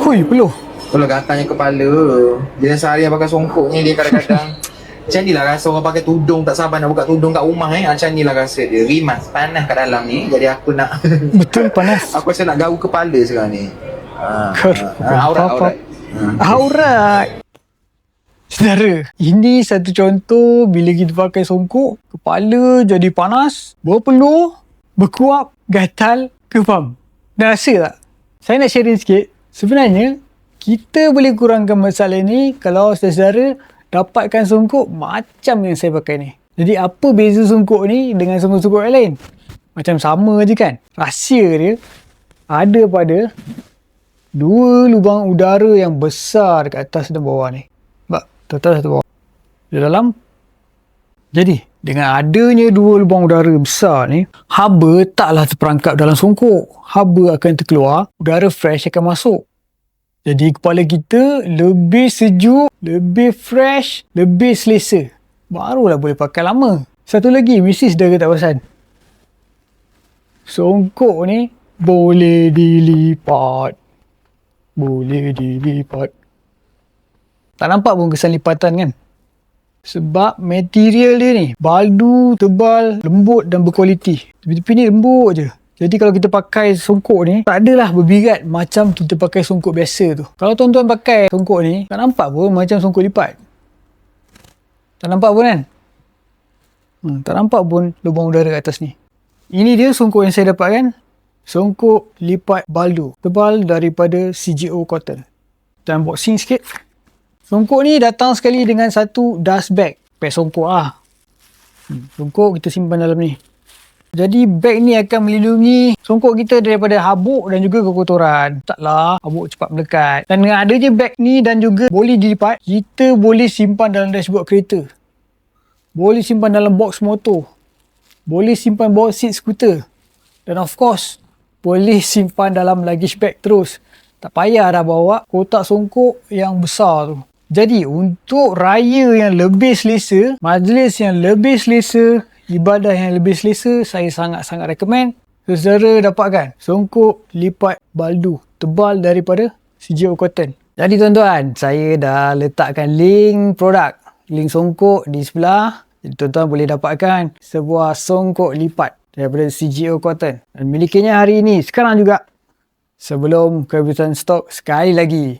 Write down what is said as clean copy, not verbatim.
Hui, peluh. Kalau gatalnya kepala, dia sehari yang pakai songkok ni, dia kadang-kadang macam ni lah rasa orang pakai tudung, tak sabar nak buka tudung kat rumah macam ni lah rasa dia. Rimas, panas kat dalam ni. Jadi aku nak Betul panas. aku rasa nak gaul kepala sekarang ni. Aurat. Aurat. Saudara, ini satu contoh bila kita pakai songkok, kepala jadi panas, berpeluh, berkuap, gatal, kebam. Dah rasa tak? Saya nak sharing sikit. Sebenarnya, kita boleh kurangkan masalah ni kalau saudara dapatkan songkok macam yang saya pakai ni. Jadi apa beza songkok ni dengan songkok-songkok yang lain? Macam sama je kan? Rahsia dia ada pada dua lubang udara yang besar dekat atas dan bawah ni. Nampak? Atas dan bawah. Di dalam. Jadi, dengan adanya dua lubang udara besar ni, haba taklah terperangkap dalam songkok. Haba akan terkeluar, udara fresh akan masuk. Jadi kepala kita lebih sejuk, lebih fresh, lebih selesa. Barulah boleh pakai lama. Satu lagi, mesti saudara tak perasan. Songkok ni boleh dilipat. Boleh dilipat. Tak nampak pun kesan lipatan kan? Sebab material dia ni, baldu, tebal, lembut dan berkualiti. Tepi-tepi ni lembut je. Jadi kalau kita pakai songkok ni, tak adalah berbirat macam kita pakai songkok biasa tu. Kalau tuan-tuan pakai songkok ni, tak nampak pun macam songkok lipat. Tak nampak pun kan? Tak nampak pun lubang udara kat atas ni. Ini dia songkok yang saya dapatkan. Songkok lipat baldu. Tebal daripada CGO Cotton. Kita unboxing sikit. Songkok ni datang sekali dengan satu dust bag. Bag songkok lah. Songkok kita simpan dalam ni. Jadi beg ni akan melindungi songkok kita daripada habuk dan juga kekotoran. Taklah habuk cepat melekat. Dan dengan adanya beg ni dan juga boleh dilipat, kita boleh simpan dalam dashboard kereta. Boleh simpan dalam box motor. Boleh simpan bawah seat skuter. Dan of course, boleh simpan dalam luggage bag terus. Tak payah dah bawa kotak songkok yang besar tu. Jadi untuk raya yang lebih selesa, majlis yang lebih selesa, ibadah yang lebih selesa, saya sangat-sangat recommend saudara dapatkan songkok lipat baldu tebal daripada CGO Cotton. Jadi tuan-tuan, saya dah letakkan link produk, link songkok di sebelah. Jadi tuan-tuan boleh dapatkan sebuah songkok lipat daripada CGO Cotton. Dan milikinya hari ini, sekarang juga. Sebelum kehabisan stok, sekali lagi,